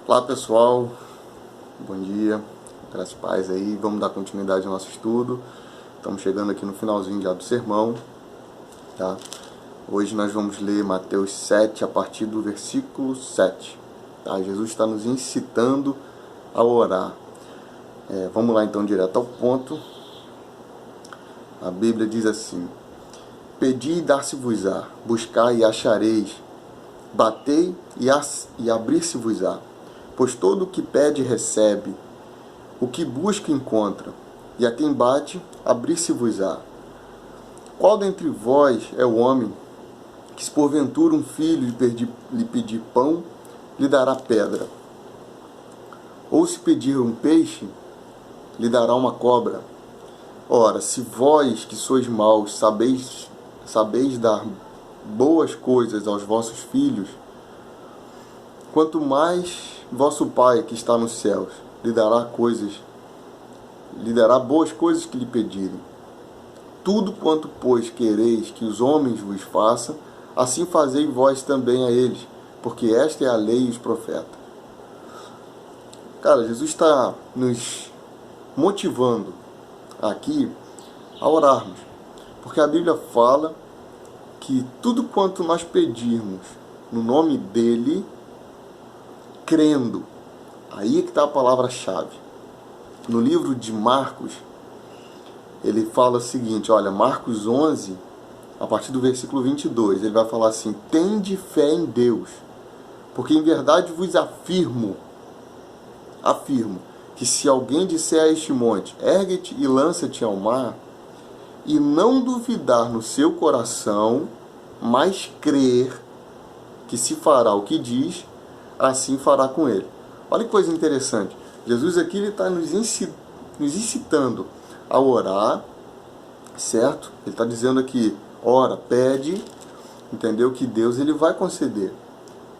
Olá pessoal, bom dia, graças e paz aí, vamos dar continuidade ao nosso estudo. Estamos chegando aqui no finalzinho já do sermão, tá? Hoje nós vamos ler Mateus 7 a partir do versículo 7, tá? Jesus está nos incitando a orar. Vamos lá então direto ao ponto. A Bíblia diz assim: Pedi e dar-se-vos-á, buscai e achareis, batei e abrir-se-vos-á. Pois todo o que pede recebe, o que busca encontra, e a quem bate, abrir-se-vos-á. Qual dentre vós é o homem que, se porventura um filho lhe pedir pão, lhe dará pedra? Ou se pedir um peixe, lhe dará uma cobra? Ora, se vós que sois maus sabeis dar boas coisas aos vossos filhos, quanto mais vosso Pai que está nos céus lhe dará boas coisas que lhe pedirem. Tudo quanto, pois, quereis que os homens vos façam, assim fazei vós também a eles, porque esta é a lei e os profetas. Cara, Jesus está nos motivando aqui a orarmos, porque a Bíblia fala que tudo quanto nós pedirmos no nome dele, crendo, aí é que está a palavra-chave. No livro de Marcos, ele fala o seguinte, olha, Marcos 11, a partir do versículo 22, ele vai falar assim: tende fé em Deus, porque em verdade vos afirmo, que se alguém disser a este monte, ergue-te e lança-te ao mar, e não duvidar no seu coração, mas crer que se fará o que diz, assim fará com ele. Olha que coisa interessante. Jesus aqui está nos incitando a orar, certo? Ele está dizendo aqui, ora, pede, entendeu? Que Deus ele vai conceder.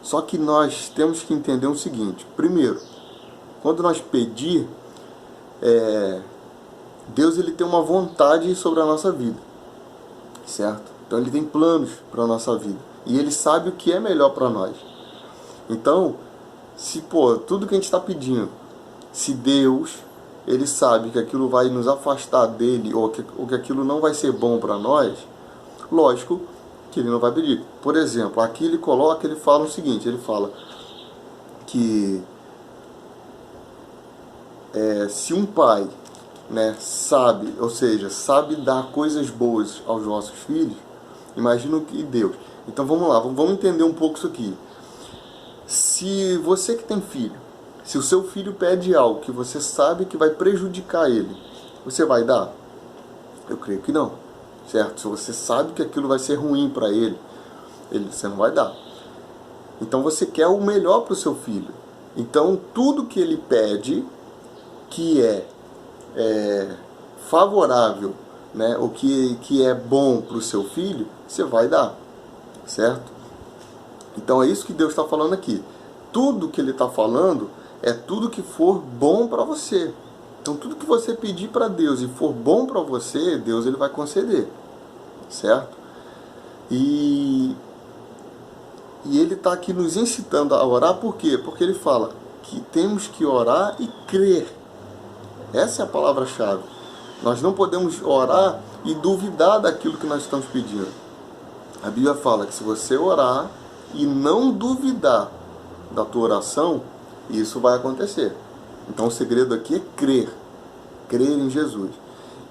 Só que nós temos que entender o seguinte: primeiro, quando nós pedir, Deus ele tem uma vontade sobre a nossa vida, certo? Então ele tem planos para a nossa vida e ele sabe o que é melhor para nós. Então, se tudo que a gente está pedindo, se Deus ele sabe que aquilo vai nos afastar dele ou que aquilo não vai ser bom para nós, lógico que ele não vai pedir. Por exemplo, aqui ele fala o seguinte, ele fala que se um pai, né, sabe, ou seja, sabe dar coisas boas aos nossos filhos, imagina que Deus. Então vamos lá, vamos entender um pouco isso aqui. Se você que tem filho, se o seu filho pede algo que você sabe que vai prejudicar ele, você vai dar? Eu creio que não, certo? Se você sabe que aquilo vai ser ruim para ele, você não vai dar. Então você quer o melhor para o seu filho. Então tudo que ele pede, que é favorável, né, o que é bom para o seu filho, você vai dar, certo? Então é isso que Deus está falando aqui. Tudo que ele está falando é tudo que for bom para você. Então tudo que você pedir para Deus e for bom para você, Deus ele vai conceder, certo? E ele está aqui nos incitando a orar, por quê? Porque ele fala que temos que orar e crer. Essa é a palavra-chave. Nós não podemos orar e duvidar daquilo que nós estamos pedindo. A Bíblia fala que se você orar e não duvidar da tua oração, isso vai acontecer. Então o segredo aqui é crer em Jesus.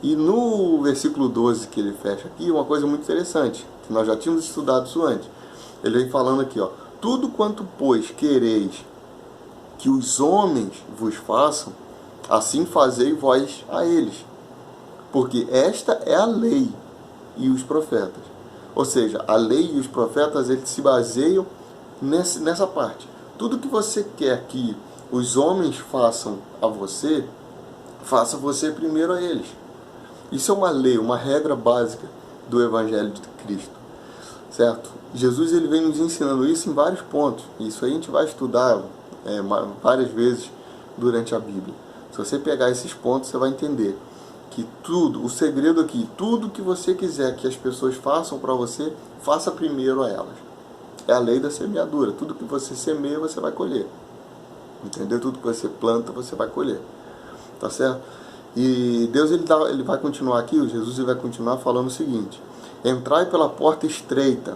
E no versículo 12 que ele fecha aqui, uma coisa muito interessante, que nós já tínhamos estudado isso antes. Ele vem falando aqui, ó: tudo quanto, pois, quereis que os homens vos façam, assim fazei vós a eles, porque esta é a lei e os profetas. Ou seja, a lei e os profetas, eles se baseiam nessa parte. Tudo que você quer que os homens façam a você, faça você primeiro a eles. Isso é uma lei, uma regra básica do Evangelho de Cristo, certo? Jesus ele vem nos ensinando isso em vários pontos. Isso aí a gente vai estudar várias vezes durante a Bíblia. Se você pegar esses pontos, você vai entender que tudo, o segredo aqui, tudo que você quiser que as pessoas façam para você, faça primeiro a elas. É a lei da semeadura. Tudo que você semeia, você vai colher. Entendeu? Tudo que você planta, você vai colher. Tá certo? E Deus ele vai continuar aqui, o Jesus ele vai continuar falando o seguinte: entrai pela porta estreita,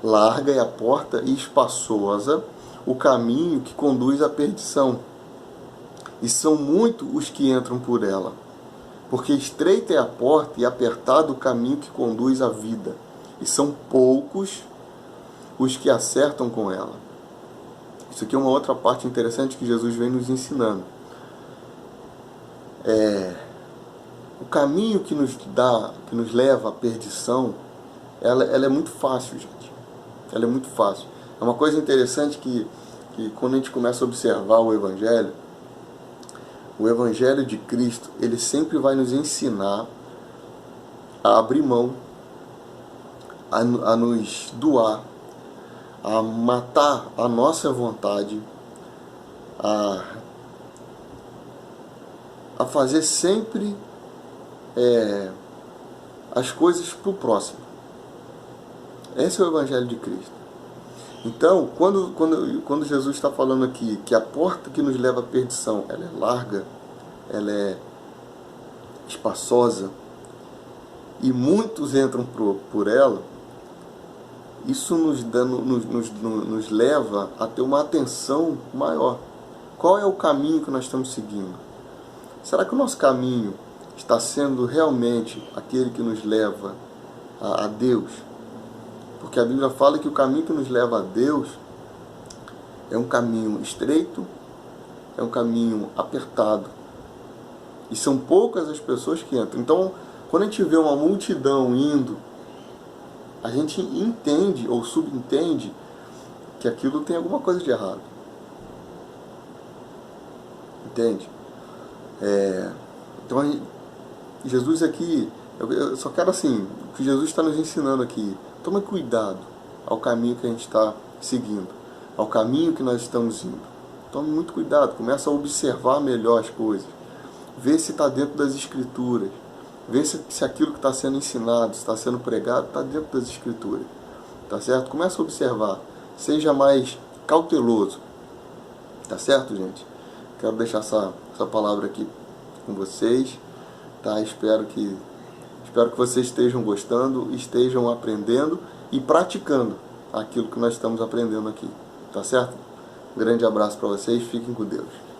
larga é a porta e espaçosa o caminho que conduz à perdição, e são muitos os que entram por ela. Porque estreita é a porta e apertado o caminho que conduz à vida, e são poucos os que acertam com ela. Isso aqui é uma outra parte interessante que Jesus vem nos ensinando. O caminho que nos leva à perdição, ela é muito fácil, gente. Ela é muito fácil. É uma coisa interessante que quando a gente começa a observar o Evangelho de Cristo, ele sempre vai nos ensinar a abrir mão, a nos doar, a matar a nossa vontade, a fazer sempre as coisas para o próximo. Esse é o Evangelho de Cristo. Então, quando Jesus está falando aqui que a porta que nos leva à perdição, ela é larga, ela é espaçosa, e muitos entram por ela, isso nos leva a ter uma atenção maior. Qual é o caminho que nós estamos seguindo? Será que o nosso caminho está sendo realmente aquele que nos leva a Deus? Porque a Bíblia fala que o caminho que nos leva a Deus é um caminho estreito, é um caminho apertado. E são poucas as pessoas que entram. Então, quando a gente vê uma multidão indo, a gente entende ou subentende que aquilo tem alguma coisa de errado. Entende? Então, Jesus aqui, eu só quero assim, o que Jesus está nos ensinando aqui, tome cuidado ao caminho que a gente está seguindo, ao caminho que nós estamos indo. Tome muito cuidado, começa a observar melhor as coisas, vê se está dentro das Escrituras, vê se aquilo que está sendo ensinado, se está sendo pregado, está dentro das Escrituras. Tá certo? Começa a observar, seja mais cauteloso. Tá certo, gente? Quero deixar essa palavra aqui com vocês, tá? Espero que vocês estejam gostando, estejam aprendendo e praticando aquilo que nós estamos aprendendo aqui, tá certo? Um grande abraço para vocês, fiquem com Deus.